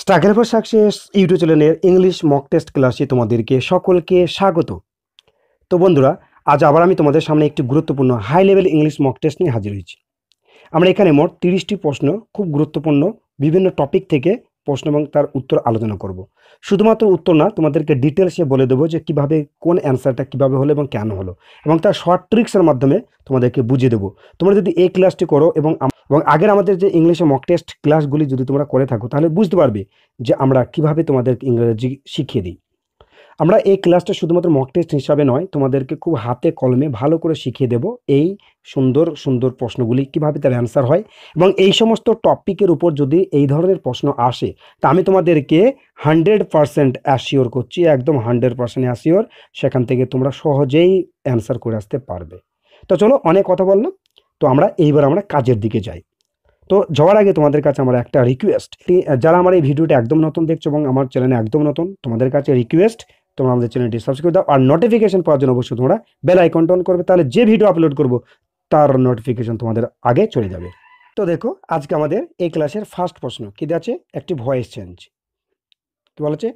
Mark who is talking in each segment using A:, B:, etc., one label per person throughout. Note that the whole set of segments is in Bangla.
A: স্ট্রাগল ফর সাকসেস ইউটিউব চ্যানেলের ইংলিশ মক টেস্ট ক্লাসে তোমাদেরকে সকলকে স্বাগত। তো বন্ধুরা, আজ আবার আমি তোমাদের সামনে একটি গুরুত্বপূর্ণ high level English mock test নিয়ে হাজির হয়েছি। আমরা এখানে মোট 30টি প্রশ্ন, খুব গুরুত্বপূর্ণ বিভিন্ন টপিক থেকে প্রশ্ন এবং তার উত্তর আলোচনা করব। শুধুমাত্র উত্তর না, তোমাদেরকে ডিটেলসে বলে দেবো যে কীভাবে কোন অ্যান্সারটা কীভাবে হলো এবং কেন হলো, এবং তার শর্ট ট্রিক্সের মাধ্যমে তোমাদেরকে বুঝিয়ে দেবো। তোমরা যদি এই ক্লাসটি করো এবং আগের আমাদের যে ইংলিশে মক টেস্ট ক্লাসগুলি যদি তোমরা করে থাকো, তাহলে বুঝতে পারবে যে আমরা কিভাবে তোমাদের ইংরেজি শিখিয়ে দিই। আমরা এই ক্লাসটা শুধুমাত্র মক টেস্ট হিসাবে নয়, তোমাদেরকে খুব হাতে কলমে ভালো করে শিখিয়ে দেব এই সুন্দর সুন্দর প্রশ্নগুলি কিভাবে তার অ্যান্সার হয়। এবং এই সমস্ত টপিকের উপর যদি এই ধরনের প্রশ্ন আসে, তা আমি তোমাদেরকে 100% অ্যাসিওর করছি, একদম 100% অ্যাসিওর, সেখান থেকে তোমরা সহজেই অ্যান্সার করে আসতে পারবে। তো চলো, অনেক কথা বললাম, তো এইবার আমরা কাজের দিকে যাই। তো যাওয়ার আগে তোমাদের কাছে আমার একটা রিকোয়েস্ট, যারা আমার এই ভিডিওটা একদম নতুন দেখছো এবং আমার চ্যানেলে একদম নতুন, তোমাদের কাছে রিকোয়েস্ট, তোমরা আমাদের চ্যানেলটি সাবস্ক্রাইব দাও আর নোটিফিকেশন পাওয়ার জন্য অবশ্যই তোমরা বেল আইকনটা অন করবে, তাহলে যে ভিডিও আপলোড করব তার নোটিফিকেশন তোমাদের আগে চলে যাবে। তো দেখো, আজকে আমাদের এই ক্লাসের ফার্স্ট প্রশ্ন কি দেওয়া আছে, একটি ভয়েস চেঞ্জ। কি বলেছে,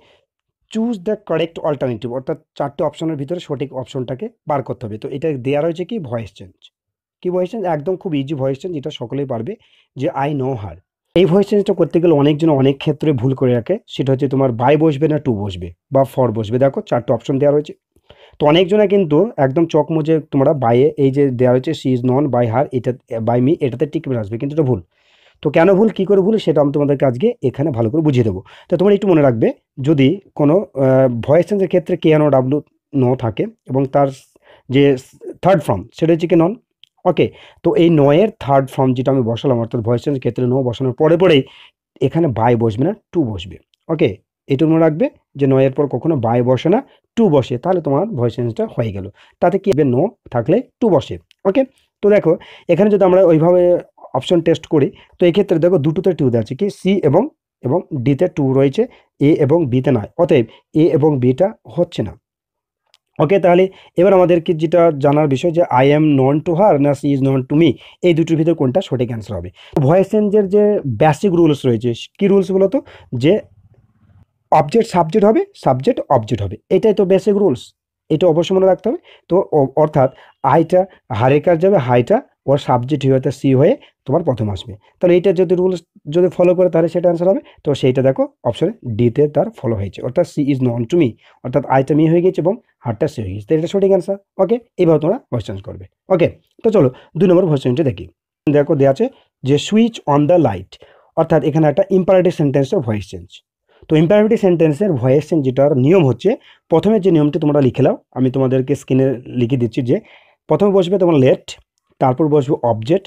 A: চুজ দ্য কারেক্ট অল্টারনেটিভ, অর্থাৎ 4টে অপশনের ভিতরে সঠিক অপশনটাকে বার করতে হবে। তো এটা দেওয়া রয়েছে কি, ভয়েস চেঞ্জ। কি ভয়েস চেঞ্জ? একদম খুব ইজি ভয়েস চেঞ্জ, এটা সকলেই পারবে, যে আই নো হার। এই ভয়েস চেঞ্জটা করতে গেলে অনেকজন অনেক ক্ষেত্রে ভুল করে রাখে, সেটা হচ্ছে তোমার বাই বসবে না টু বসবে বা ফর বসবে। দেখো 4টে অপশন দেওয়া রয়েছে, তো অনেকজনে কিন্তু একদম চক মুজে তোমরা বাইয়ে এই যে দেওয়া রয়েছে she is known by her, এটা বাই মি, এটাতে টিকবে আসবে, কিন্তু এটা ভুল। তো কেন ভুল, কী করে ভুল, সেটা আমি তোমাদেরকে আজকে এখানে ভালো করে বুঝিয়ে দেবো। তো তোমরা একটু মনে রাখবে, যদি কোনো ভয়েস চেঞ্জের ক্ষেত্রে K N O W know থাকে এবং তার যে থার্ড ফর্ম সেটা হচ্ছে কি নন। ওকে, তো এই নয়ের থার্ড ফর্ম যেটা আমি বসালাম, অর্থাৎ ভয়েস চেঞ্জের ক্ষেত্রে নো বসানোর পরেই এখানে বাই বসবে না, টু বসবে। ওকে, এটা মনে রাখবে যে নয়ের পর কখনো বাই বসে না, টু বসে, তাহলে তোমার ভয়েস চেঞ্জটা হয়ে গেল। তাতে কি হবে, নো থাকলে টু বসে। ওকে, তো দেখো এখানে যদি আমরা ওইভাবে অপশন টেস্ট করি, তো এক্ষেত্রে দেখো দুটোতে টু দেওয়া আছে, কি সি এবং ডিতে টু রয়েছে, এ এবং বিতে নয়, অতএব এ এবং বিটা হচ্ছে না। ওকে, তাহলে এবার আমাদেরকে যেটা জানার বিষয়, যে I am known to her nor she is known to me, এই দুটোর ভিতর কোনটা সঠিক অ্যান্সার হবে। ভয়েস চেঞ্জের যে বেসিক রুলস রয়েছে, কি রুলস বলো তো, যে অবজেক্ট সাবজেক্ট হবে, সাবজেক্ট অবজেক্ট হবে, এটাই তো বেসিক রুলস, এটা অবশ্যই মনে রাখতে হবে। তো অর্থাৎ আইটা হারের কাজ যাবে, হাইটা ওর সাবজেক্ট হয়ে অর্থাৎ সি হয়ে তোমার প্রথম আসবে। তাহলে এইটা যদি রুলস যদি ফলো করে, তাহলে সেটা অ্যান্সার হবে। তো সেইটা দেখো অপশনে ডিতে তার ফলো হয়েছে, অর্থাৎ she is known to me, অর্থাৎ আইটা মি হয়ে গেছে এবং হারটা সি হয়ে গেছে, তো এটা সঠিক অ্যান্সার। ওকে, এইভাবে তোমরা ভয়েস চেঞ্জ করবে। ওকে, তো চলো 2 নম্বর ভয়েস চেঞ্জটা দেখি। দেখো দেওয়া আছে যে সুইচ অন দ্য লাইট, অর্থাৎ এখানে একটা ইম্পারেটিভ সেন্টেন্সের ভয়েস চেঞ্জ। তো ইম্পারেটিভ সেন্টেন্সের ভয়েস চেঞ্জ যেটার নিয়ম হচ্ছে, প্রথমে যে নিয়মটি তোমরা লিখে নাও, আমি তোমাদেরকে স্ক্রিনে লিখে দিচ্ছি, যে প্রথমে বসবে তোমার লেট, তারপর বসবে অবজেক্ট,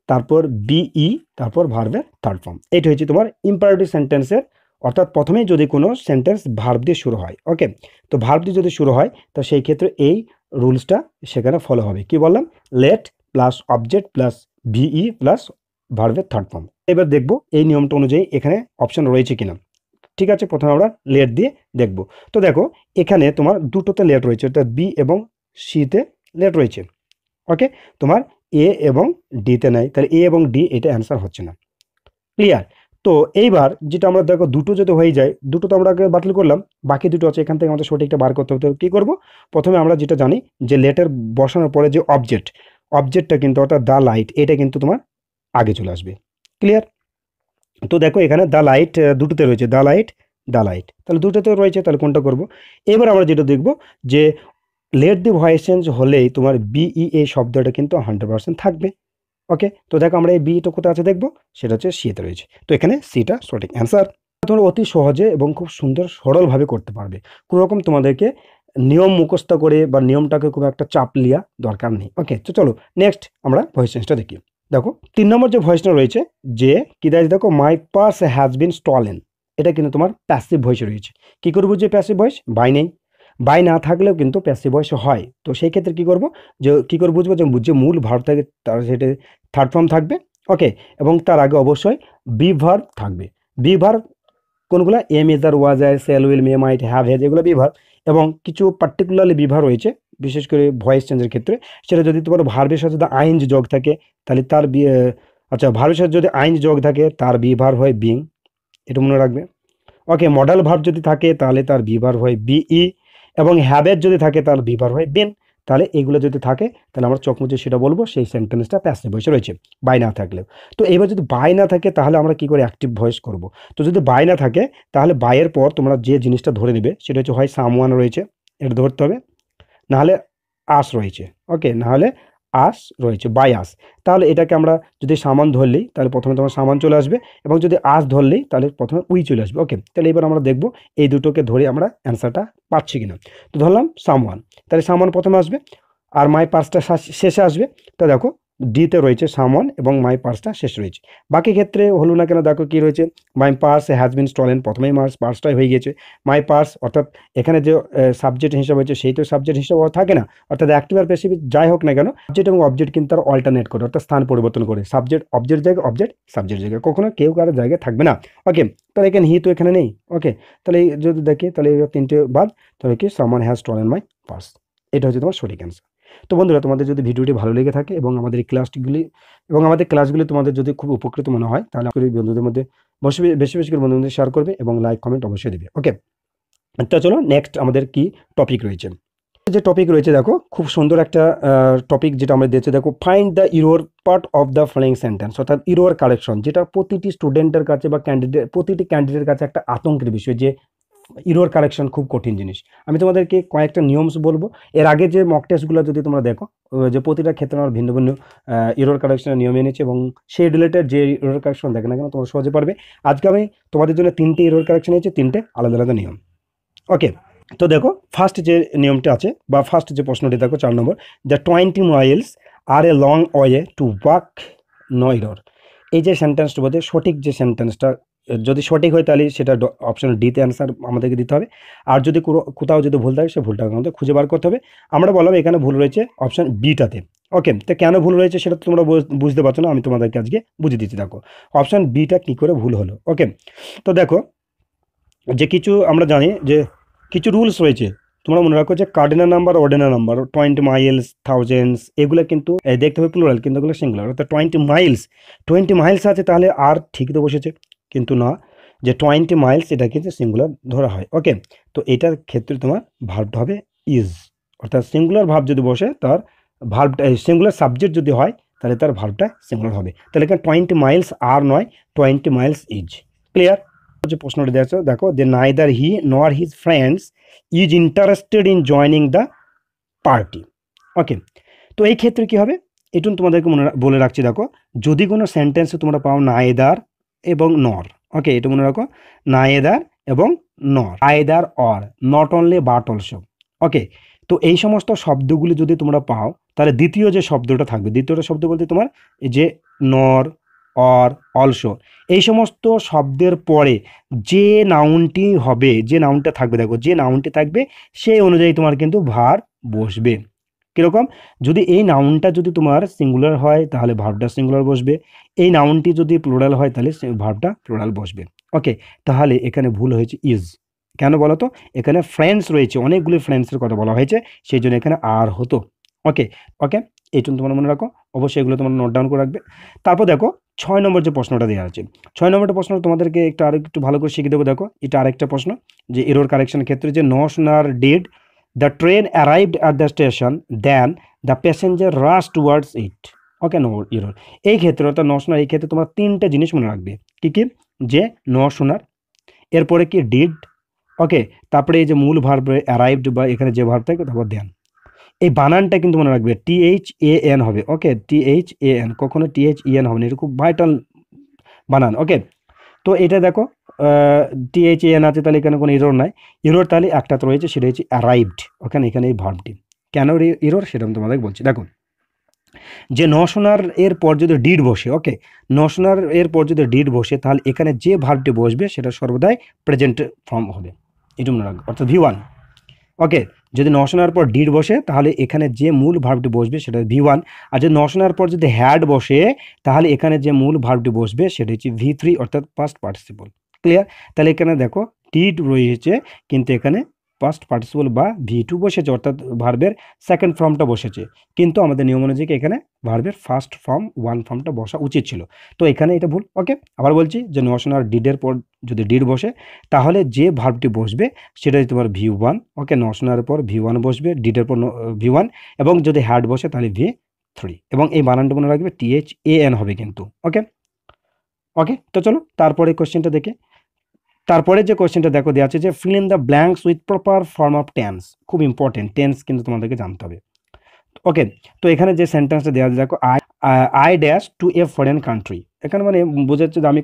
A: তারপর বিই, তারপর ভার্বের থার্ড ফর্ম। এটা হচ্ছে তোমার ইম্পারেটিভ সেন্টেন্সের, অর্থাৎ প্রথমেই যদি কোনো সেন্টেন্স ভার্ব দিয়ে শুরু হয়। ওকে, তো ভার্ব দিয়ে যদি শুরু হয়, তো সেই ক্ষেত্রে এই রুলসটা সেখানে ফলো হবে। কি বললাম, let plus object plus ভিই plus ভার্বের থার্ড ফর্ম। এবার দেখবো এই নিয়মটা অনুযায়ী এখানে অপশন রয়েছে কিনা। ঠিক আছে, প্রথমে আমরা লেট দিয়ে দেখব। তো দেখো এখানে তোমার দুটোতে লেট রয়েছে, অর্থাৎ বি এবং সিতে লেট রয়েছে। ওকে, তোমার এ এবং ডিতে নাই, তাহলে এ এবং ডি এটা অ্যান্সার হচ্ছে না। ক্লিয়ার? তো এইবার যেটা আমরা দেখো, দুটো যদি হয়ে যায়, দুটো তো আমরা আগে বাতিল করলাম, বাকি দুটো আছে, এখান থেকে আমাদের সঠিকটা বার করতে হবে। কী করবো, প্রথমে আমরা যেটা জানি যে লেটের বসানোর পরে যে অবজেক্টটা কিন্তু, অর্থাৎ দ্য লাইট, এটা কিন্তু তোমার আগে চলে আসবে। ক্লিয়ার? তো দেখো এখানে দ্য লাইট দুটোতে রয়েছে, দ্য লাইট, তাহলে দুটোতে রয়েছে, তাহলে কোনটা করব। এবার আমরা যেটা দেখব, যে লেট দি ভয়েস চেঞ্জ হলেই তোমার বিই এই শব্দটা কিন্তু 100% থাকবে। ওকে, তো দেখো আমরা এই বিটা কোথায় আছে দেখবো, সেটা হচ্ছে সিতে রয়েছে, তো এখানে সিটা সঠিক অ্যান্সার। তোমরা অতি সহজে এবং খুব সুন্দর সরলভাবে করতে পারবে, কোনো রকম তোমাদেরকে নিয়ম মুখস্থ করে বা নিয়মটাকে খুব একটা চাপ লিয়া দরকার নেই। ওকে, তো চলো নেক্সট আমরা ভয়েস চেঞ্জটা দেখি। দেখো 3 নম্বর যে ভয়েসটা রয়েছে, যে কি দাঁড়িয়ে, দেখো my purse has been stolen, এটা কিন্তু তোমার প্যাসিভ ভয়েসে রয়েছে। কী করবো, যে প্যাসিভ ভয়েস বাই নেই, বাই না থাকলেও কিন্তু প্যাসিভ ভয়েস হয়। তো সেই ক্ষেত্রে কী করবো, যে কী করে বুঝবো, যে মূল ভার্ব থাকে তার সেটা থার্ড ফর্ম থাকবে। ওকে, এবং তার আগে অবশ্যই বি ভার্ব থাকবে। বি ভার্ব কোনগুলো, am is are was are shall will may might have has, এগুলো বি ভার্ব। এবং কিছু পার্টিকুলারলি বি ভার্ব রয়েছে, বিশেষ করে ভয়েস চেঞ্জের ক্ষেত্রে, সেটা যদি তোমার ভার্বের সাথে যদি আইনজ যোগ থাকে, তাহলে তার আচ্ছা ভার্বের সাথে যদি আইনজ যোগ থাকে, তার বি ভার্ব হয় বিং, এটা মনে রাখবে। ওকে, মডাল ভার্ব যদি থাকে তাহলে তার বি ভার্ব হয় বিই, এবং হ্যাভের যদি থাকে তার বি ভার্ব হয় বিন। তাহলে এগুলো যদি থাকে তাহলে আমরা চোখ মুছে সেটা বলবো সেই সেন্টেন্সটা প্যাসিভ ভয়েসে রয়েছে, বাই না থাকলেও। তো এবার যদি বাই না থাকে তাহলে আমরা কি করে অ্যাক্টিভ ভয়েস করব। তো যদি বাই না থাকে তাহলে বাইয়ের পর তোমরা যে জিনিসটা ধরে নেবে সেটা হচ্ছে হয় সামওয়ান রয়েছে, এটা ধরতে হবে, নাহলে আস রয়েছে। ওকে, নাহলে আস রয়েছে, বাই আস। তাহলে এটাকে আমরা যদি সামান ধরলেই তাহলে প্রথমে তোমার সামান চলে আসবে, এবং যদি আস ধরলেই তাহলে প্রথমে উই চলে আসবে। ওকে, তাহলে এবার আমরা দেখব এই দুটোকে ধরে আমরা অ্যান্সারটা পাচ্ছি কিনা। তো ধরলাম সামওয়ান, তাহলে সামান প্রথমে আসবে, আর মাই পার্সটা শেষে আসবে। তো দেখো ডিতে রয়েছে সামওয়ান এবং মাই পার্সটা শেষ রয়েছে। বাকি ক্ষেত্রে হলো না কেন, দেখো কি রয়েছে, my purse has been stolen, প্রথমেই পার্সটাই হয়ে গেছে। মাই পার্স অর্থাৎ এখানে যে সাবজেক্ট হিসাবে হয়েছে সেই তো সাবজেক্ট হিসাবে থাকে না, অর্থাৎ অ্যাক্টিভ আর প্যাসিভ যাই হোক না কেন, সাবজেক্ট এবং অবজেক্ট কিন্তু তার অল্টারনেট করে, অর্থাৎ স্থান পরিবর্তন করে, সাবজেক্ট অবজেক্ট জায়গায়, অবজেক্ট সাবজেক্ট জায়গায়, কখনো কেউ কারোর জায়গায় থাকবে না। ওকে, তাহলে এখানে হি তো এখানে নেই। ওকে, তাহলে যদি দেখি তাহলে তিনটে বাদ, তাহলে কি someone has stolen my purse, এটা হচ্ছে তোমার সঠিক অ্যান্সার। তো বন্ধুরা, তোমাদের যদি ভিডিওটি ভালো লেগে থাকে এবং আমাদের এই ক্লাসগুলি তোমাদের যদি খুব উপকৃত মনে হয় তাহলে বন্ধুদের মধ্যে বেশি বেশি করে বন্ধুদের শেয়ার করবে এবং লাইক কমেন্ট অবশ্যই দেবে। ওকে, তো চলো নেক্সট আমাদের কি টপিক রয়েছে। যে টপিক রয়েছে দেখো, খুব সুন্দর একটা টপিক যেটা আমরা দিয়েছি, দেখো find the error part of the following sentence, অর্থাৎ ইরোর কারেকশন, যেটা প্রতিটি স্টুডেন্টের কাছে বা প্রতিটি ক্যান্ডিডেটের কাছে একটা আতঙ্কের বিষয়, যে ইরোর কারেকশন খুব কঠিন জিনিস। আমি তোমাদেরকে কয়েকটা নিয়মস বলবো। এর আগে যে মক টেস্টগুলো যদি তোমরা দেখো, যে প্রতিটা ক্ষেত্রে আমার ভিন্ন ভিন্ন ইরোর কারেকশনের নিয়ম এনেছে, এবং সেই রিলেটেড যে ইরোর কারেকশন দেখে না কেন তোমরা সহজে পারবে। আজকে আমি তোমাদের জন্য 3টে ইরোর কারেকশন এনেছি, 3টে আলাদা আলাদা নিয়ম। ওকে, তো দেখো ফার্স্ট যে নিয়মটা আছে বা ফার্স্ট যে প্রশ্নটি দেখো 4 number, the 20 miles are a long way to walk, no error. এই যে সেন্টেন্সটা বলতে সঠিক যে সেন্টেন্সটা যদি সঠিক হয় তাহলে সেটা অপশন ডিতে অ্যান্সার আমাদেরকে দিতে হবে, আর যদি কোথাও যদি ভুল থাকে সে ভুলটা আমাদের খুঁজে বার করতে হবে। আমরা বললাম এখানে ভুল রয়েছে অপশন বিটাতে। ওকে, তো কেন ভুল রয়েছে সেটা তোমরা বুঝতে পারছো না, আমি তোমাদেরকে আজকে বুঝিয়ে দিচ্ছি। দেখো অপশন বিটা কী করে ভুল হলো। ওকে, তো দেখো যে কিছু আমরা জানি যে কিছু রুলস রয়েছে, তোমরা মনে রাখো যে cardinal number, ordinal number, 20 Miles, thousands, এগুলো কিন্তু দেখতে হবে প্লুরাল, কিন্তু এগুলো সিঙ্গুলার। অর্থাৎ 20 মাইলস আছে তাহলে আর ঠিকই তো বসেছে, কিন্তু না, যে 20 মাইলস এটা কিন্তু সিঙ্গুলার ধরা হয়। ওকে, তো এটার ক্ষেত্রে তোমার ভার্বটা হবে ইজ, অর্থাৎ সিঙ্গুলার ভার্ব যদি বসে তার ভার্বটা, সিঙ্গুলার সাবজেক্ট যদি হয় তাহলে তার ভার্বটা সিঙ্গুলার হবে। তাহলে এখানে 20 মাইলস আর নয়, 20 মাইলস ইজ। ক্লিয়ার? যে প্রশ্নটি দেখো, দেখো যে neither he nor his friends is interested in joining the party. Okay, তো এই ক্ষেত্রে কি হবে একটু তোমাদেরকে বলে রাখছি। দেখো যদি কোনো সেন্টেন্সে তোমরা পাও নাইদার এবং নর, ওকে, এটা মনে রাখো, নাইদার এবং nor, either or, not only but also. Okay, তো এই সমস্ত শব্দগুলি যদি তোমরা পাও তাহলে দ্বিতীয় যে শব্দটা থাকবে, দ্বিতীয়টা শব্দ বলতে তোমার এই যে নর, অর, অলসো, এই সমস্ত শব্দের পরে যে নাউনটি হবে, যে নাউনটা থাকবে, দেখো যে নাউনটি থাকবে সেই অনুযায়ী তোমার কিন্তু ভার্ব বসবে। কীরকম, যদি এই নাউনটা যদি তোমার সিঙ্গুলার হয় তাহলে ভার্বটা সিঙ্গুলার বসবে, এই নাউনটি যদি প্লুরাল হয় তাহলে ভার্বটা প্লুরাল বসবে। ওকে, তাহলে এখানে ভুল হয়েছে ইজ। কেন বলো তো, এখানে ফ্রেন্ডস রয়েছে, অনেকগুলি ফ্রেন্ডসের কথা বলা হয়েছে, সেই জন্য এখানে আর হতো। ওকে, ওকে, এই জন্য তোমরা মনে রাখো, অবশ্যই এগুলো তোমরা নোট ডাউন করে রাখবে। তারপর দেখো 6 নম্বর যে প্রশ্নটা দেওয়া আছে, 6 নম্বরটা প্রশ্ন তোমাদেরকে আরেকটু ভালো করে শিখে দেবো। দেখো এটা আরেকটা প্রশ্ন, যে এরর কারেকশনের ক্ষেত্রে যে no sooner did the train arrived at the station then the passenger rush towards it. Okay, no error. এই ক্ষেত্রে অর্থাৎ নো শোনার, এই ক্ষেত্রে তোমার 3টে জিনিস মনে রাখবে। কী কী, যে নো শোনার, এরপরে কি ডিড, ওকে, তারপরে এই যে মূল ভার্ব অ্যারাইভড বা এখানে যে ভার্ব থাকে তারপর দেন। এই বানানটা কিন্তু মনে রাখবে, THAN হবে। ওকে, THAN, কখনো THEN হবে না, এটা খুব ভাইটাল বানান। ওকে, তো এটা দেখো THAN আছে, তাহলে এখানে কোনো ইরোর নাই। ইরোর তাহলে একটা তো রয়েছে, সেটা হচ্ছে অ্যারাইভড। ওখানে এখানে এই ভার্বটি কেন ইরোর সেটা আমি তোমাদের বলছি। দেখো যে নশোনার এর পর যদি ডিড বসে, ওকে, নশোনার এর পর যদি ডিড বসে তাহলে এখানে যে ভার্বটি বসবে সেটা সর্বদাই প্রেজেন্ট ফর্ম হবে, এটা মনে রাখবে, অর্থাৎ V1। ওকে, যদি নশোনার পর ডিড বসে তাহলে এখানে যে মূল ভার্বটি বসবে সেটা V1, আর যদি নশোনার পর যদি হ্যাড বসে তাহলে এখানে যে মূল ভার্বটি বসবে সেটা হচ্ছে V3, অর্থাৎ পাস্ট পার্টিসিপল। ক্লিয়ার? তাহলে এখানে দেখো ডিড রয়েছে কিন্তু এখানে পাস্ট পার্টিসিপল বা ভি2 বসেছে, অর্থাৎ ভার্বের সেকেন্ড ফর্মটা বসেছে, কিন্তু আমাদের নিয়ম অনুযায়ী এখানে ভার্বের ফার্স্ট ফর্ম ওয়ান ফর্মটা বসা উচিত ছিল। তো এখানে এটা ভুল। ওকে, আবার বলছি যে নোশন আর ডিডের পর যদি ডিড বসে তাহলে যে ভার্বটি বসবে সেটা তোমার ভি1। ওকে, নোশনের পর ভি1 বসবে, ডিডের পর ভি1, এবং যদি হ্যাড বসে তাহলে ভি3, এবং এই বানানটা মনে রাখবে THAN হবে কিন্তু। ওকে ওকে, তো চলো তারপরে কোশ্চেনটা দেখে। তারপরে যে কোশ্চেনটা দেখো দেওয়া আছে যে fill in the blanks with proper form of tense. খুব ইম্পর্টেন্ট, টেন্স কিন্তু তোমাদেরকে জানতে হবে। ওকে, তো এখানে যে সেন্টেন্সটা দেওয়া আছে দেখো, I dash to a foreign country, এখানে মানে বোঝাচ্ছে যে আমি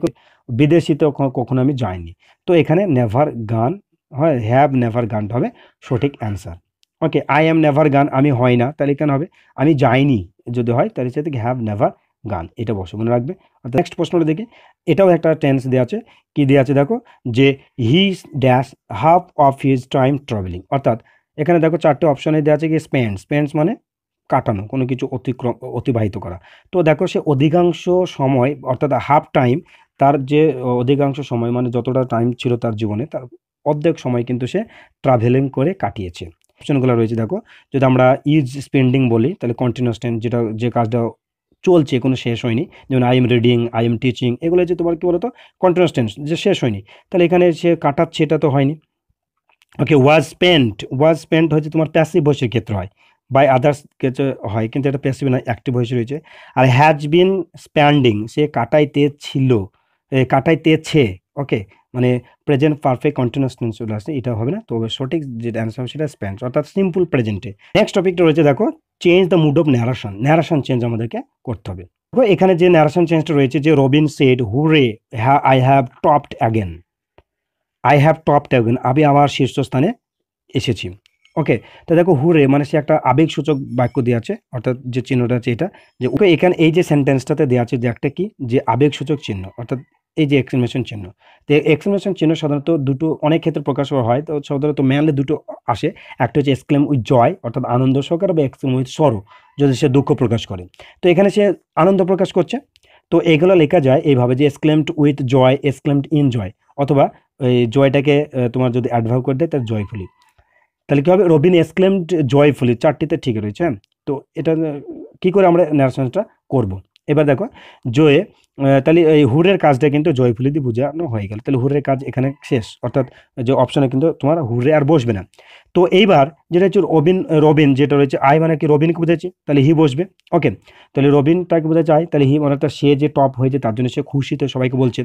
A: বিদেশিতে কখনো আমি যাইনি। তো এখানে নেভার গান হয়, হ্যাভ নেভার গানটা হবে সঠিক answer. Okay, I am never গান, আমি হয় না, তাহলে কেন হবে আমি যাইনি, যদি হয় তাহলে সে থেকে হ্যাভ নেভার গান এটা বসে, মনে রাখবে। অর্থাৎ নেক্সট প্রশ্নটা দেখি, এটাও একটা টেন্স দেওয়া আছে। কি দেওয়া আছে দেখো, যে he dash half of his time travelling, অর্থাৎ এখানে দেখো চারটে অপশনে দেওয়া আছে কি স্পেন্ডস মানে কাটানো, কোনো কিছু অতিবাহিত করা। তো দেখো সে অধিকাংশ সময়, অর্থাৎ হাফ টাইম, তার যে অধিকাংশ সময় মানে যতটা টাইম ছিল তার জীবনে, তার অর্ধেক সময় কিন্তু সে ট্রাভেলিং করে কাটিয়েছে। অপশনগুলো রয়েছে দেখো, যদি আমরা ইজ স্পেন্ডিং বলি তাহলে কন্টিনিউয়াস টেন্স, যেটা যে কাজটা চলছে কোনো শেষ হয়নি, যেমন I am reading, I am teaching, এগুলো যে তোমার কি বলতো কন্টিনিউয়াস টেন্স, যে শেষ হয়নি, তাহলে এখানে সে কাটাচ্ছে এটা তো হয়নি। ওকে, ওয়াজ স্পেন্ট হচ্ছে তোমার প্যাসিভ ভয়েসের ক্ষেত্রে হয়, বাই আদার্স ক্ষেত্রে হয়, কিন্তু এটা প্যাসিভ না, অ্যাক্টিভ ভয়েস রয়েছে। আর হ্যাজ বিন স্প্যান্ডিং, সে কাটাইতেছিল, কাটাইতেছে। ওকে, মানে প্রেজেন্ট পারফেক্ট কন্টিনিউয়াস টেন্স চলে আসছে, এটা হবে না। তবে সঠিক যেটা অ্যান্সার হবে সেটা স্প্যান্ড, অর্থাৎ সিম্পল প্রেজেন্টে। নেক্সট টপিকটা রয়েছে দেখো, change the mood of narration change আমাদেরকে করতে হবে। দেখো এখানে যে ন্যারেশন চেঞ্জটা রয়েছে, যে Robin said hooray I have topped again, I have topped again, আমি আবার শীর্ষস্থানে এসেছি। ওকে, তো দেখো হুরে মানে সে একটা আবেগসূচক বাক্য দেওয়া আছে, অর্থাৎ যে চিহ্নটা আছে এটা, যে ওকে এখানে এই যে সেন্টেন্সটাতে দেওয়া আছে যে একটা কি, যে আবেগসূচক চিহ্ন, অর্থাৎ এই যে এক্সক্লেমেশন চিহ্ন। তো এক্সক্লেমেশন চিহ্ন সাধারণত দুটো অনেক ক্ষেত্রে প্রকাশ করা হয়, তো সাধারণত মেনলি দুটো আসে, একটা হচ্ছে এক্সক্লেম উইথ জয়, অর্থাৎ আনন্দ সহকারে, বা এক্সক্লেম উইথ সরো, যদি সে দুঃখ প্রকাশ করে। তো এখানে সে আনন্দ প্রকাশ করছে, তো এগুলো লেখা যায় এইভাবে, যে exclaimed with joy, exclaimed in joy, অথবা এই জয়টাকে তোমার যদি অ্যাডভার্ব করে দেয় তাহলে জয়ফুলি, তাহলে কী হবে, রবিন এক্সক্লেমড জয়ফুলি, চারটিতে ঠিক রয়েছে। তো এটা কী করে আমরা ন্যারেশনটা করব, এবার দেখো জয়ে, তাহলে এই হুরের কাজটা কিন্তু জয়ফুলি দিয়ে বোঝানো হয়ে গেল, তাহলে হুরের কাজ এখানে শেষ, অর্থাৎ যে অপশনে কিন্তু তোমার হুরে আর বসবে না। তো এইবার যেটা হচ্ছে রবিন যেটা রয়েছে, আই মানে কি রবিনকে বোঝাচ্ছি, তাহলে হি বসবে। ওকে, তাহলে রবিনটাকে বোঝাচ্ছে আই, তাহলে হি মানে সে যে টপ হয়েছে তার জন্য সে খুশিতে সবাইকে বলছে।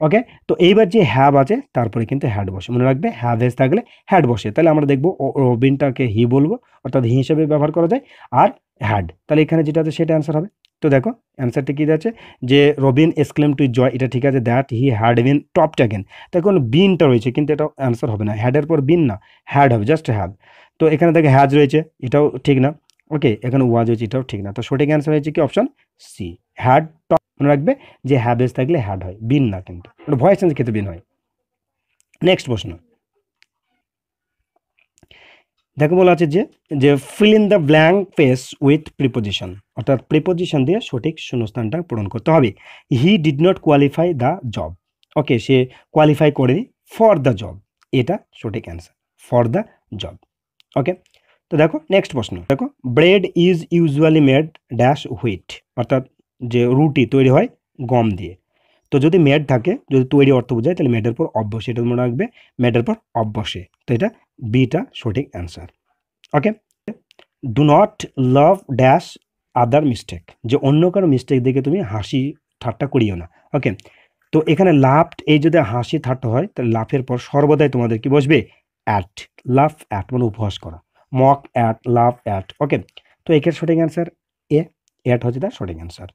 A: ওকে, তো এইবার যে হ্যাভ আছে তারপরে কিন্তু হ্যাড বসে, মনে রাখবে হ্যাভ হেজ থাকলে হ্যাড বসে, তাহলে আমরা দেখবো রবিনটাকে হি বলবো, অর্থাৎ হি হিসেবে ব্যবহার করা যায়, আর হ্যাড, তাহলে এখানে যেটা আছে সেটা অ্যান্সার হবে। তো দেখো অ্যান্সারটা কী আছে, যে রবিন এক্সক্লেম টু জয়, এটা ঠিক আছে, that he had been topped again, তখন বিনটা রয়েছে কিন্তু এটা অ্যান্সার হবে না, হ্যাডের পর বিন না, হ্যাড হবে, জাস্ট হ্যাভ। তো এখানে দেখে হ্যাজ রয়েছে, এটাও ঠিক না। ওকে, এখানে ওয়াজ হয়েছে, এটাও ঠিক না। তো সঠিক অ্যান্সার হয়েছে কি অপশন সি, হ্যাড। মনে রাখবে যে হ্যাভেজ থাকলে হ্যাড হয়, বিন না, কিন্তু ভয়েস চেঞ্জ ক্ষেত্রে বিন হয়। নেক্সট প্রশ্ন দেখো, বলা আছে যে যে fill in the blank face with preposition, অর্থাৎ প্রিপোজিশন দিয়ে সঠিক শূন্যস্থানটা পূরণ করতে হবে। He did not qualify the job, okay, say qualify করেনি ফর দ্য জব, এটা সঠিক অ্যান্সার, ফর দ্য জব। ওকে, তো দেখো নেক্সট প্রশ্ন দেখো, bread is usually made dash wheat, অর্থাৎ যে রুটি তৈরি হয় গম দিয়ে। তো যদি মেড থাকে, যদি তৈরি অর্থ বোঝায়, তাহলে মেডের পর অভ্যসে, এটা মনে রাখবে, মেডের পর অভ্যসে, তো এটা বিটা সঠিক answer. Okay, do not love dash other mistake, যে অন্য কারো মিস্টেক দেখে তুমি হাসি ঠাট্টা করিও না। ওকে, তো এখানে লাভ, এই যদি হাসি ঠাট্টা হয় তাহলে লাফের পর সর্বদাই তোমাদের কি বসবে, অ্যাট, লাভ অ্যাট মানে উপহাস করা, মক অ্যাট, লাভ অ্যাট। ওকে, তো একের সঠিক অ্যান্সার এ, অ্যাট হচ্ছে তার সঠিক অ্যান্সার।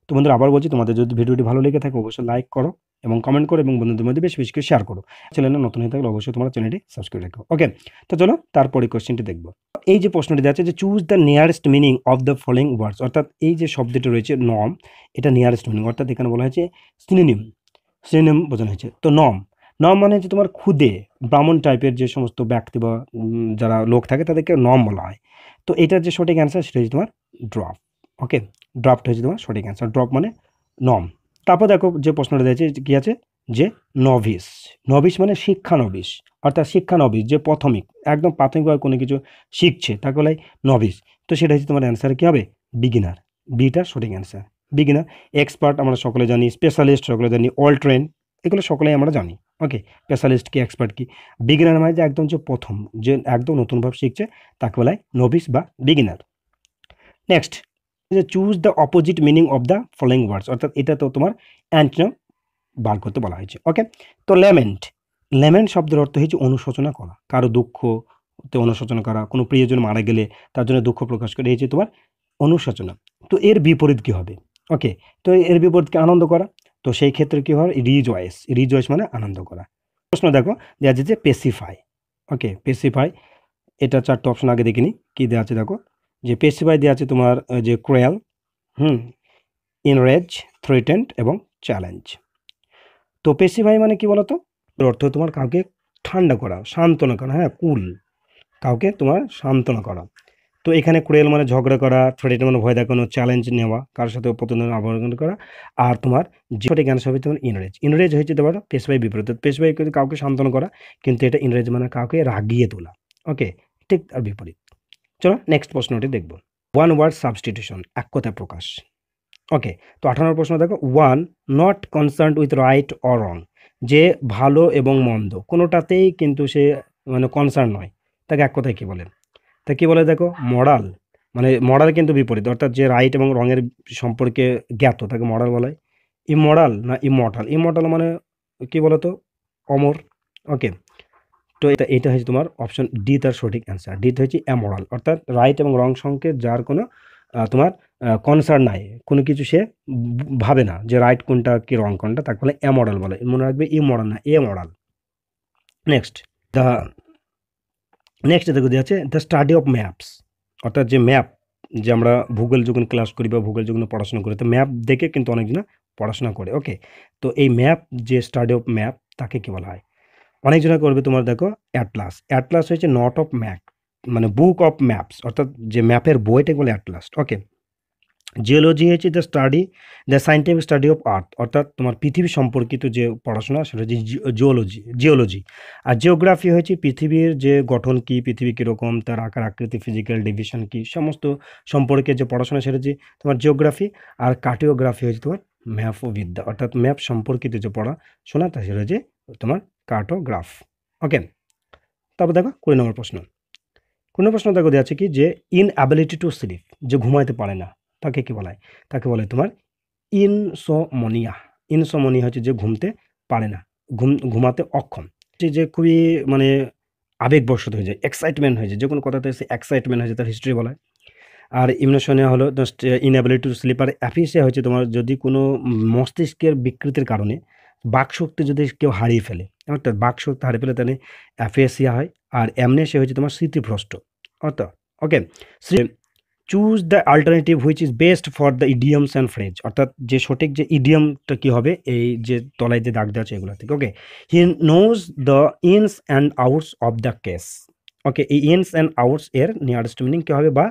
A: তো বন্ধুরা আবার বলছি, তোমাদের যদি ভিডিওটি ভালো লেগে থাকে অবশ্যই লাইক করো এবং কমেন্ট করো, এবং বন্ধুদের মধ্যে বেশি বেশি করে শেয়ার করো। চ্যানেলে নতুন হয়ে থাকলে অবশ্যই তোমার চ্যানেলটি সাবস্ক্রাইব রাখো। ওকে, তো চলো তারপরে কোশ্চেনটি দেখবো। এই যে প্রশ্নটি আছে যে choose the nearest meaning of the following words, অর্থাৎ এই যে শব্দটি রয়েছে নম, এটা নিয়ারেস্ট মিনিং, অর্থাৎ এখানে বলা হয়েছে সিনোনিম বোঝানো হয়েছে। তো নম মানে হচ্ছে তোমার খুদে ব্রাহ্মণ টাইপের যে সমস্ত ব্যক্তি বা যারা লোক থাকে তাদেরকে নম বলা হয়। তো এটার যে সঠিক অ্যান্সার সেটা হচ্ছে তোমার ড্রপ। ওকে, ড্রপটা হচ্ছে তোমার সঠিক অ্যান্সার, ড্রপ মানে নম। তারপর দেখো যে প্রশ্নটা দিয়েছে কি আছে, যে নভিস। নভিস মানে শিক্ষানবিশ, অর্থাৎ শিক্ষানবিশ যে প্রাথমিক, একদম প্রাথমিকভাবে কোনো কিছু শিখছে তাকে বলে নভিস। তো সেটা হচ্ছে তোমার অ্যান্সার কী হবে? বিগিনার। বিটা সঠিক অ্যান্সার, বিগিনার। এক্সপার্ট আমরা সকলে জানি, স্পেশালিস্ট সকলে জানি, অল ট্রেন এগুলো সকলেই আমরা জানি। ওকে, স্পেশালিস্ট কি, এক্সপার্ট কি। বিগিনার মানে যে একদম যে প্রথম, যে একদম নতুনভাবে শিখছে তাকে বলা হয় নভিস বা বিগিনার। নেক্সট, যে choose the opposite meaning of the following words, অর্থাৎ এটা তো তোমার অ্যান্টনিম বার করতে বলা হয়েছে। ওকে, তো ল্যামেন্ট, ল্যামেন্ট শব্দের অর্থ হচ্ছে অনুশোচনা করা, কারো দুঃখতে অনুশোচনা করা, কোনো প্রিয়জন মারা গেলে তার জন্য দুঃখ প্রকাশ করে, এই যে তোমার অনুশোচনা। তো এর বিপরীত কী হবে? ওকে, তো এর বিপরীতকে আনন্দ করা। তো সেই ক্ষেত্রে কী হয়? রিজয়েস। রিজয়েস মানে আনন্দ করা। প্রশ্ন দেখো দেওয়া আছে যে পেসিফাই। ওকে, পেসিফাই, এটা 4টে অপশন আগে দেখিনি কী দেওয়া আছে দেখো, যে পেসিফাই দেওয়া আছে তোমার যে ক্রুয়েল, ইনরেজ, থ্রেটেন্ড এবং চ্যালেঞ্জ। তো পেসিফাই মানে কি বলতো? এর অর্থ তোমার কাউকে ঠান্ডা করা, সান্ত্বনা করা, হ্যাঁ, কুল, কাউকে তোমার সান্ত্বনা করা। তো এখানে ক্রুয়েল মানে ঝগড়া করা, থ্রেটেন্ড মানে ভয় দেখানো, চ্যালেঞ্জ নেওয়া, কারোর সাথে প্রতিদ্বন্দ্বিতা অবলম্বন করা। আর তোমার যে সঠিক অ্যান্সার হবে তোমার ইনরেজ। ইনরেজ হচ্ছে তোমার পেসিফাই বিপরীত। পেসিফাই কিন্তু কাউকে সান্ত্বনা করা, কিন্তু এটা ইনরেজ মানে কাউকে রাগিয়ে তোলা। ওকে, ঠিক আর বিপরীত। চলো নেক্সট প্রশ্নটি দেখব। ওয়ান ওয়ার্ড সাবস্টিটিউশন, এক কথায় প্রকাশ। ওকে, তো 18 প্রশ্ন দেখো, one not concerned with right or wrong, যে ভালো এবং মন্দ কোনোটাতেই কিন্তু সে মানে কনসার্ন নয়, তাকে এক কথায় কী বলে? তা কী বলে দেখো, মরাল। মানে মরাল কিন্তু বিপরীত, অর্থাৎ যে রাইট এবং রঙের সম্পর্কে জ্ঞাত তাকে মরাল বলা হয়। ইমরাল না ইমর্টাল? ইমর্টাল মানে কী বলো তো? অমর। ওকে, তো এটা হচ্ছে তোমার অপশন ডি তার সঠিক অ্যান্সার। ডি হচ্ছে অ্যামোরাল, অর্থাৎ রাইট এবং রং সংকেত যার কোনো তোমার কনসার্ন নাই, কোনো কিছু সে ভাবে না যে রাইট কোনটা কি রং কোনটা, তাকে বলে অ্যামোরাল বলে। মনে রাখবে ইমোরাল না, এমোরাল। নেক্সট, দ্য নেক্সট দেখো যে আছে দ্য স্টাডি অফ ম্যাপস, অর্থাৎ যে ম্যাপ, যে আমরা ভূগোল যখন ক্লাস করি বা ভূগোল যখন পড়াশোনা করি, তো ম্যাপ দেখে কিন্তু অনেকজন পড়াশোনা করে। ওকে, তো এই ম্যাপ, যে স্টাডি অফ ম্যাপ, তাকে কি বলা হয়? অনেকজনে করবে তোমার দেখো অ্যাটলাস। অ্যাটলাস হচ্ছে নট অফ ম্যাপ, মানে বুক অফ ম্যাপস, অর্থাৎ যে ম্যাপের বইটাকে বলে অ্যাটলাস। ওকে, জিওলজি হচ্ছে the scientific study of earth, অর্থাৎ তোমার পৃথিবী সম্পর্কিত যে পড়াশোনা সেটা হচ্ছে জিওলজি। আর জিওগ্রাফি হচ্ছে পৃথিবীর যে গঠন কী, পৃথিবী কীরকম, তার আকার আকৃতি, ফিজিক্যাল ডিভিশন কী, সমস্ত সম্পর্কে যে পড়াশোনা সেটা হচ্ছে তোমার জিওগ্রাফি। আর কার্টোগ্রাফি হচ্ছে তোমার ম্যাপবিদ্যা, অর্থাৎ ম্যাপ সম্পর্কিত যে পড়াশোনা তা সেটা হচ্ছে তোমার কার্টোগ্রাফ। ওকে, তারপর দেখো 20 নম্বর প্রশ্ন। 20 প্রশ্ন দেখো দেওয়া আছে কি, যে ইনঅ্যাবিলিটি টু স্লিপ, যে ঘুমাইতে পারে না, তাকে কি বলা হয়? তাকে বলে তোমার ইনসোমনিয়া। ইনসোমনিয়া হচ্ছে যে ঘুমতে পারে না, ঘুমাতে অক্ষম, যে খুবই মানে আবেগবশত হয়ে যায়, এক্সাইটমেন্ট হয়ে যায়, যে কোনো কথাতে সে এক্সাইটমেন্ট হয়ে যায়, তার হিস্ট্রি বলা হয়। আর ইমনোশনিয়া হলো জাস্ট ইনঅ্যাবিলিটি টু স্লিপ। আর অ্যাফিসিয়া হচ্ছে তোমার যদি কোনো মস্তিষ্কের বিকৃতির কারণে বাকশক্তি যদি কেউ হারিয়ে ফেলে, অর্থাৎ বাকশক্তি হারিয়ে ফেলে, তাহলে অ্যাফেসিয়া হয়। আর অ্যামনেসিয়া হচ্ছে তোমার স্মৃতিভ্রষ্ট। অর্থাৎ okay, choose the alternative which is best for the idioms and phrase, অর্থাৎ যে সঠিক যে ইডিয়মটা কী হবে, এই যে তলায় যে দাগ দেওয়া আছে এগুলো থেকে। Okay, he knows the ins and outs of the case. Okay, এই ইনস অ্যান্ড আউটস এর নিয়ারেস্ট মিনিং কী হবে, বা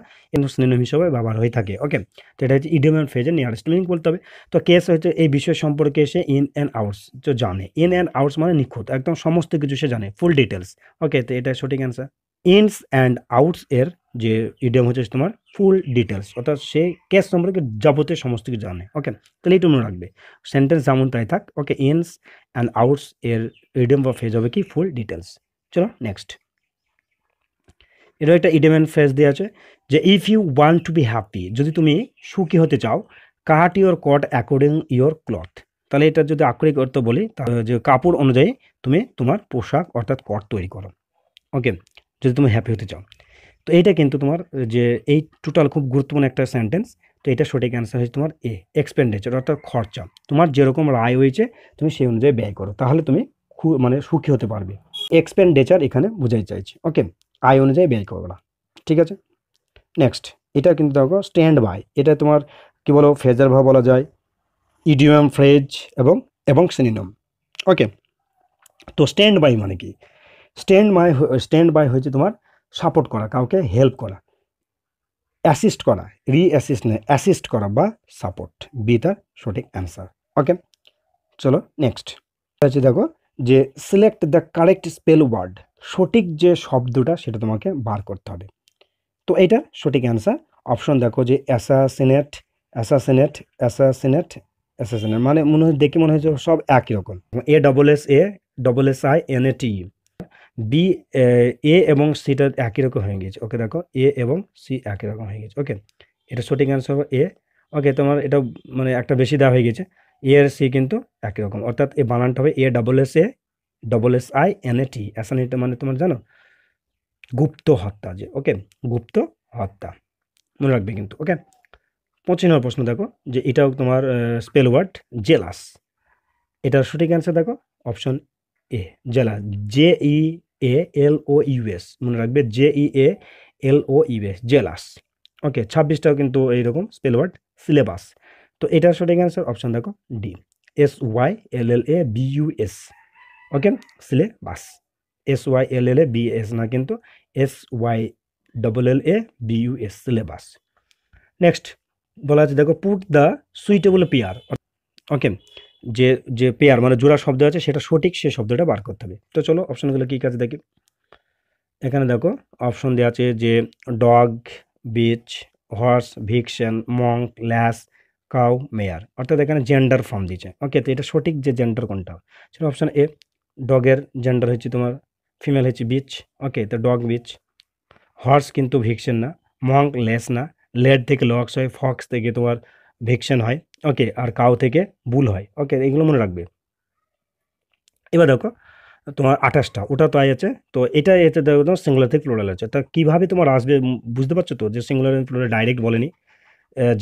A: সিনোনিম হিসেবে ব্যবহার হয়ে থাকে। ওকে, তো এটা হচ্ছে ইডিয়ম অ্যান্ড ফ্রেজের নিয়ারেস্ট মিনিং বলতে হবে। তো কেস হচ্ছে এই বিষয় সম্পর্কে সে ইন অ্যান্ড আউটস তো জানে। ইন অ্যান্ড আউটস মানে নিখুঁত, একদম সমস্ত কিছু সে জানে, ফুল ডিটেলস। ওকে, তো এটা সঠিক অ্যান্সার। ইনস অ্যান্ড আউটস এর যে ইডিয়ম হচ্ছে তোমার ফুল ডিটেলস, অর্থাৎ সে কেস সম্পর্কে যাবতীয় সমস্ত কিছু জানে। ওকে, তাহলে এইটা মনে রাখবে, সেন্টেন্স যেমন তাই থাক। ওকে, ইনস অ্যান্ড আউটস এর ইডিয়ম বা ফ্রেজ হবে কি ফুল ডিটেলস। চলো নেক্সট, এটা একটা ইডিয়ম অ্যান্ড ফ্রেজ দেওয়া আছে যে if you want to be happy, যদি তুমি সুখী হতে চাও, cut your coat according your cloth. তাহলে এটা যদি আক্ষরিক অর্থ বলি, তাহলে যে কাপড় অনুযায়ী তুমি তোমার পোশাক অর্থাৎ কট তৈরি করো। ওকে, যদি তুমি হ্যাপি হতে চাও। তো এইটা কিন্তু তোমার যে এই টোটাল খুব গুরুত্বপূর্ণ একটা সেন্টেন্স। তো এটা সঠিক অ্যান্সার হচ্ছে তোমার এ, এক্সপেন্ডিচার, অর্থাৎ খরচা। তোমার যেরকম আয় হয়েছে তুমি সেই অনুযায়ী ব্যয় করো, তাহলে তুমি মানে সুখী হতে পারবে। এক্সপেন্ডিচার এখানে বোঝাই চাইছি। ওকে, আয় অনুযায়ী ব্যয় করো না, ঠিক আছে। নেক্সট, এটা কিন্তু দেখো স্ট্যান্ড বাই, এটা তোমার কি বলো, ফ্রেজার ভাব বলা যায়, ইডিয়ম, ফ্রেজ এবং সিনোনিম। ওকে, তো স্ট্যান্ড বাই মানে কি? স্ট্যান্ড বাই হচ্ছে তোমার সাপোর্ট করা, কাউকে হেল্প করা, অ্যাসিস্ট করা, অ্যাসিস্ট করা বা সাপোর্ট। বি তার সঠিক অ্যান্সার। ওকে, চলো নেক্সট। আছে দেখো যে select the correct spell word, সঠিক যে শব্দটা সেটা তোমাকে বার করতে হবে। তো এইটার সঠিক অ্যান্সার অপশন দেখো যে অ্যাসাসিনেট, অ্যাসাসিনেট, অ্যাসাসিনেট, অ্যাসাসিনেট, মানে দেখে মনে হচ্ছে সব একই রকম। ASSASSINAT, বি এ এবং সিটা একই রকম হয়ে গেছে। ওকে দেখো এ এবং সি একই রকম হয়ে গেছে। ওকে, এটা সঠিক অ্যান্সার হবে এ। ওকে, তোমার এটা মানে একটা বেশি দেওয়া হয়ে গেছে। এ আর সি কিন্তু একই রকম, অর্থাৎ এ বানানটা হবে ASSASSINAT। অ্যাসানিট মানে তোমার জানো গুপ্ত হত্যা, যে ওকে গুপ্ত হত্যা, মনে রাখবে কিন্তু। ওকে, 25 নম্বর প্রশ্ন দেখো যে এটাও তোমার স্পেল ওয়ার্ড জেলাস। এটার সঠিক অ্যান্সার দেখো অপশন এ জেলাস, JEALOUS, মনে রাখবে JEALOUS, জেলাস। ওকে, 26টাও কিন্তু এইরকম স্পেল ওয়ার্ড সিলেবাস। তো এটার সঠিক অ্যান্সার অপশন দেখো ডি, SYLLABUS। ওকে, সিলেবাস, SYLLABS না কিন্তু SYLLABUS, সিলেবাস। নেক্সট বলা আছে দেখো পুট দ্য সুইটেবল পেয়ার। ওকে, যে যে পেয়ার মানে জোড়া শব্দ আছে সেটা সঠিক সে শব্দটা বার করতে হবে। তো চলো অপশনগুলো কী কাছে দেখি। এখানে দেখো অপশন দেওয়া আছে যে ডগ, বিচ, হর্স, ভিকশন, মঙ্ক, ল্যাস, কাউ, মেয়ার, অর্থাৎ এখানে জেন্ডার ফর্ম দিচ্ছে। ওকে, তো এটা সঠিক যে জেন্ডার কোনটা সেটা অপশন এ, ডগের জেন্ডার হচ্ছে তোমার ফিমেল হচ্ছে বিচ। ওকে, তো ডগ বিচ। হর্স কিন্তু ভিকশন না, মঙ্ক লেস না, লেড থেকে লক্স হয়, ফক্স থেকে তোমার ভিকশন হয়। ওকে, আর কাউ থেকে বুল হয়। ওকে, এগুলো মনে রাখবে। এবার দেখো তোমার 28টা, ওটা তো আছে। তো এটা এতে দেখো তোমার সিঙ্গুলার থেকে প্লুরাল আছে। তা কীভাবে তোমার আসবে বুঝতে পারছো তো, যে সিঙ্গুলার প্লুরাল ডাইরেক্ট বলেনি,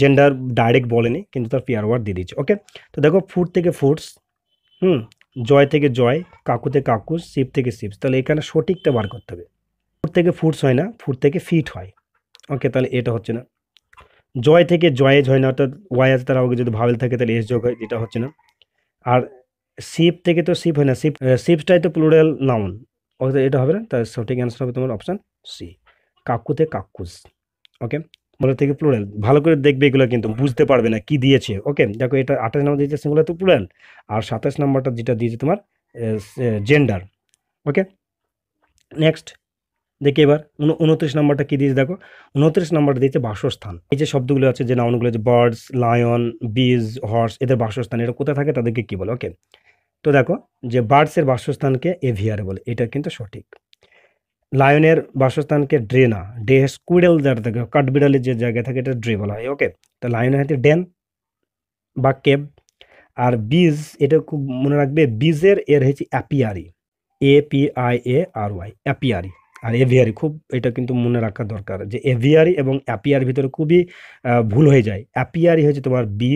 A: জেন্ডার ডাইরেক্ট বলেনি, কিন্তু তার পেয়ার ওয়ার্ড দিয়ে দিচ্ছে। ওকে, তো দেখো ফুড থেকে ফুডস, জয় থেকে জয়, কাকু থেকে কাকুস, শিপ থেকে শিপস, তাহলে এখানে সঠিকটা বার করতে হবে। ফুড থেকে ফুডস হয় না, ফুড থেকে ফিট হয়। ওকে, তাহলে এটা হচ্ছে না। জয় থেকে জয়েজ হয় না, অর্থাৎ ওয়াই আছে তার আগে যদি ভাবেল থাকে তাহলে এস যোগ হয়, এটা হচ্ছে না। আর শিপ থেকে তো শিপ হয় না, শিপসটাই তো প্লুরাল নাউন, অর্থাৎ এটা হবে না। তার সঠিক অ্যান্সার হবে তোমার অপশান সি, কাকুতে কাকুস। ওকে, প্লুরাল থেকে প্লুরাল, ভালো করে দেখবে এগুলো কিন্তু বুঝতে পারবে না কি দিয়েছে। ওকে, দেখো এটা 28 নম্বর দিয়েছে সিঙ্গুলার তো প্লুরাল, আর 27 নম্বরটা যেটা দিয়েছে তোমার জেন্ডার। ওকে, নেক্সট দেখি এবার 29 নম্বরটা কি দিয়েছে দেখো। 29 নম্বরটা দিয়েছে বাসস্থান। এই যে শব্দগুলো আছে, যে নাউনগুলো, যে বার্ডস, লায়ন, বিজ, হর্স, এদের বাসস্থান এটা কোথায় থাকে তাদেরকে কি বলে। ওকে, তো দেখো যে বার্ডসের বাসস্থানকে এভিয়ারে বলে, এটা কিন্তু সঠিক। লায়নের বাসস্থানকে ড্রে না, ডে স্কুইডেল যারা থাকে, কাঠবিড়ালের যে জায়গায় থাকে এটা ড্রে বলা হয়। ওকে, তো লায়নের হাতে ডেন বা কেব। আর বিজ, এটা খুব মনে রাখবে, বিজের এর হচ্ছে অ্যাপিয়ারি, APIARY, অ্যাপিয়ারি। আর এভিয়ারি, খুব এটা কিন্তু মনে রাখা দরকার, যে এভিয়ারি এবং অ্যাপিয়ার ভিতরে খুবই ভুল হয়ে যায়। অ্যাপিয়ারি হচ্ছে তোমার বি,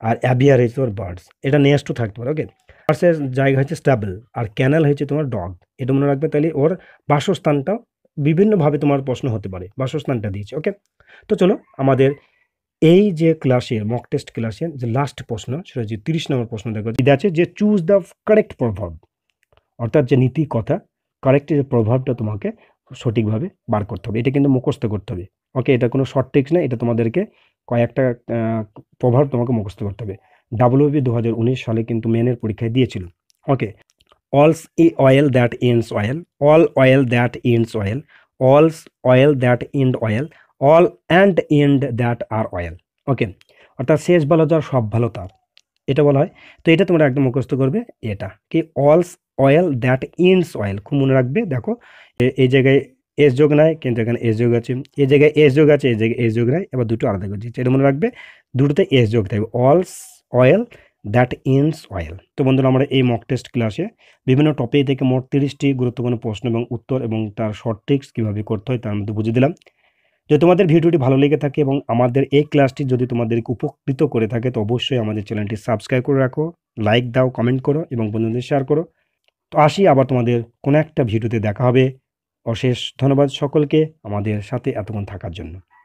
A: আর অ্যাভিয়ারি হচ্ছে তোমার বার্ডস, এটা নেক্সটও থাকতে পারে। ওকে, বার্ডসের জায়গা হচ্ছে স্ট্যাবল, আর ক্যানেল হচ্ছে তোমার ডগ, এটা মনে রাখবে। তাহলে ওর বাসস্থানটাও বিভিন্নভাবে তোমার প্রশ্ন হতে পারে, বাসস্থানটা দিয়েছে। ওকে, তো চলো আমাদের এই যে ক্লাসের মক টেস্ট ক্লাসের যে লাস্ট প্রশ্ন, সেটা হচ্ছে 30 নম্বর প্রশ্ন। দেখো এটা আছে যে চুজ দ্য কারেক্ট প্রভাব, অর্থাৎ যে নীতি কথা কারেক্ট যে প্রভাবটা তোমাকে সঠিকভাবে বার করতে হবে, এটা কিন্তু মুখস্থ করতে হবে। ওকে, এটা কোনো শর্ট ট্রিক্স না, এটা তোমাদেরকে কয়েকটা প্রভাব তোমাকে মুখস্থ করতে হবে। WB 2019 সালে কিন্তু মেনের পরীক্ষায় দিয়েছিল। Okay, all's well that ends well, all well that ends well, all's well that end well, all and end that are well. Okay, অর্থাৎ শেষ ভালো যার সব ভালো তার, এটা বলা হয়। তো এটা তোমরা একদম মুখস্থ করবে, এটা কি অলস অয়েল দ্যাট ইন্ডস অয়েল, খুব মনে রাখবে। দেখো এই জায়গায় এস যোগ নাই, কিন্তু এখানে এস যোগ আছে, এই জায়গায় এস যোগ আছে, এই জায়গায় এস যোগ নাই, এবার দুটো আলাদা করে দিচ্ছে, এটা মনে রাখবে, দুটোতে এস যোগ থাকবে, অলস অয়েল দ্যাট ইন্ডস অয়েল। তো বন্ধুরা, আমরা এই মক টেস্ট ক্লাসে বিভিন্ন টপিক থেকে মোট 30টি গুরুত্বপূর্ণ প্রশ্ন এবং উত্তর এবং তার শর্ট ট্রিক্স কীভাবে করতে হয় তার মধ্যে বুঝিয়ে দিলাম। যদি তোমাদের ভিডিওটি ভালো লেগে থাকে এবং আমাদের এই ক্লাসটি যদি তোমাদেরকে উপকৃত করে থাকে, তো অবশ্যই আমাদের চ্যানেলটি সাবস্ক্রাইব করে রাখো, লাইক দাও, কমেন্ট করো এবং বন্ধুদের শেয়ার করো। তো আসি আবার তোমাদের কোনো একটা ভিডিওতে দেখা হবে। অশেষ ধন্যবাদ সকলকে আমাদের সাথে এতক্ষণ থাকার জন্য।